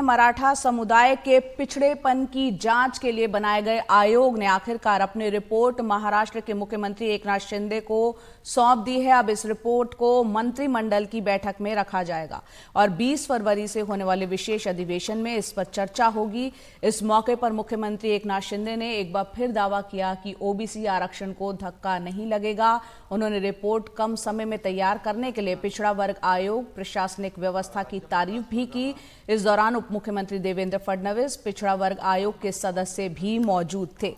मराठा समुदाय के पिछड़ेपन की जांच के लिए बनाए गए आयोग ने आखिरकार अपनी रिपोर्ट महाराष्ट्र के मुख्यमंत्री एकनाथ शिंदे को सौंप दी है। अब इस रिपोर्ट को मंत्रिमंडल की बैठक में रखा जाएगा और 20 फरवरी से होने वाले विशेष अधिवेशन में इस पर चर्चा होगी। इस मौके पर मुख्यमंत्री एकनाथ शिंदे ने एक बार फिर दावा किया कि ओबीसी आरक्षण को धक्का नहीं लगेगा। उन्होंने रिपोर्ट कम समय में तैयार करने के लिए पिछड़ा वर्ग आयोग, प्रशासनिक व्यवस्था की तारीफ भी की। इस दौरान उप मुख्यमंत्री देवेंद्र फडणवीस, पिछड़ा वर्ग आयोग के सदस्य भी मौजूद थे।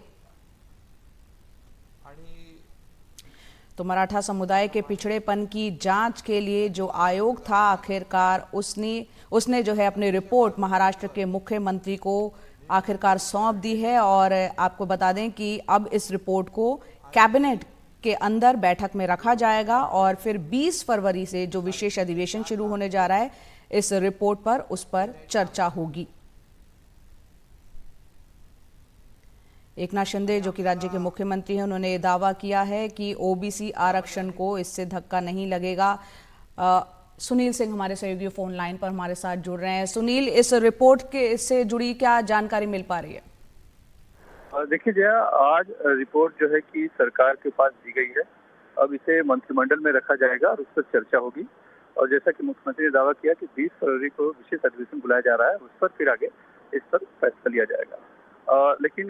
तो मराठा समुदाय के पिछड़ेपन की जांच के लिए जो आयोग था, आखिरकार उसने जो है अपनी रिपोर्ट महाराष्ट्र के मुख्यमंत्री को आखिरकार सौंप दी है। और आपको बता दें कि अब इस रिपोर्ट को कैबिनेट के अंदर बैठक में रखा जाएगा और फिर 20 फरवरी से जो विशेष अधिवेशन शुरू होने जा रहा है, इस रिपोर्ट पर उस पर चर्चा होगी। एकनाथ शिंदे जो कि राज्य के मुख्यमंत्री हैं, उन्होंने ये दावा किया है कि ओबीसी आरक्षण को इससे धक्का नहीं लगेगा। सुनील सिंह हमारे सहयोगी फोन लाइन पर हमारे साथ जुड़ रहे हैं। सुनील, इस रिपोर्ट के से जुड़ी क्या जानकारी मिल पा रही है? देखिए जया, आज रिपोर्ट जो है कि सरकार के पास दी गई है। अब इसे मंत्रिमंडल में रखा जाएगा और उस पर चर्चा होगी। और जैसा कि मुख्यमंत्री ने दावा किया कि 20 फरवरी को विशेष अधिवेशन बुलाया जा रहा है, उस पर फिर आगे इस पर फैसला लिया जाएगा। लेकिन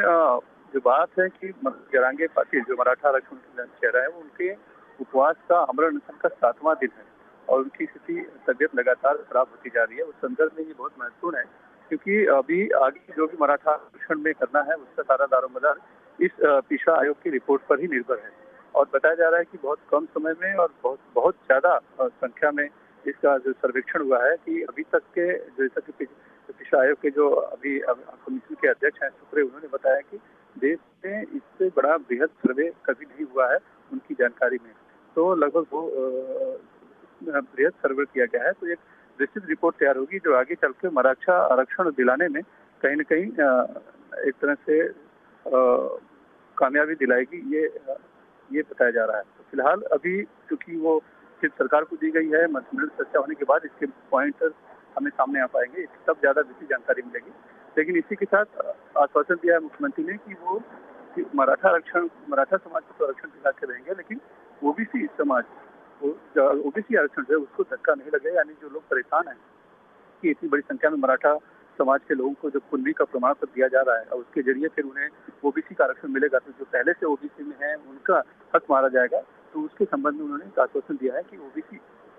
जो बात है कि जरांगे पाटिल जो मराठा आरक्षण के चेहरा है, वो उनके उपवास का आमरण अनशन का 7वां दिन है और उनकी स्थिति तबियत लगातार खराब होती जा रही है। उस संदर्भ में ये बहुत महत्वपूर्ण है क्योंकि अभी आगे जो भी मराठा आरक्षण में करना है, उसका सारा दारोमदार इस पिछड़ा आयोग की रिपोर्ट पर ही निर्भर है। और बताया जा रहा है कि बहुत कम समय में और बहुत ज्यादा संख्या में इसका जो सर्वेक्षण हुआ है कि अभी तक के जैसा कि पिछड़ा आयोग के जो अभी कमीशन के अध्यक्ष हैं सुप्रे, उन्होंने बताया कि देश में इससे बड़ा बृहद सर्वे कभी नहीं हुआ है उनकी जानकारी में। तो लगभग वो बृहद सर्वे किया गया है। तो एक विस्तृत रिपोर्ट तैयार होगी जो आगे चल के मराठा आरक्षण दिलाने में कहीं न कहीं एक तरह से कामयाबी दिलाएगी, ये बताया जा रहा है। तो फिलहाल अभी क्योंकि वो सिर्फ सरकार को दी गई है, मंत्रिमंडल चर्चा होने के बाद इसके पॉइंट हमें सामने आ पाएंगे, तब ज्यादा विस्तृत जानकारी मिलेगी। लेकिन इसी के साथ आश्वासन दिया है मुख्यमंत्री ने कि वो मराठा समाज को आरक्षण दिला के रहेंगे, लेकिन ओबीसी समाज, ओबीसी आरक्षण जो है उसको धक्का नहीं लगेगा। यानी जो लोग परेशान हैं कि इतनी बड़ी संख्या में मराठा समाज के लोगों को जब कुंडली का प्रमाण पत्र दिया जा रहा है और उसके जरिए फिर उन्हें ओबीसी का आरक्षण मिलेगा, तो जो पहले से ओबीसी में है उनका हक मारा जाएगा। तो उसके संबंध में उन्होंने आश्वासन दिया है कि ओबीसी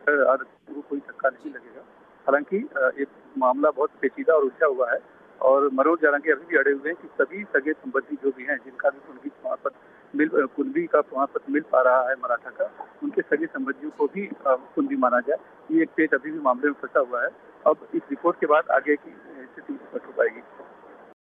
आरक्षण को कोई धक्का नहीं लगेगा। हालांकि एक मामला बहुत पेचीदा और उलझा हुआ है और मनोज जरांगे अभी भी अड़े हुए हैं कि सभी सगे संबंधी जो भी हैं, जिनका भी कुंडली प्रमाण पत्र कुंडली का प्रमाण पत्र मिल पा रहा है मराठा का, उनके सगे संबंधियों को भी कुंडली माना जाए। ये एक पेच अभी भी मामले में फंसा हुआ है। अब इस रिपोर्ट के बाद आगे की स्थिति स्पष्ट हो पाएगी।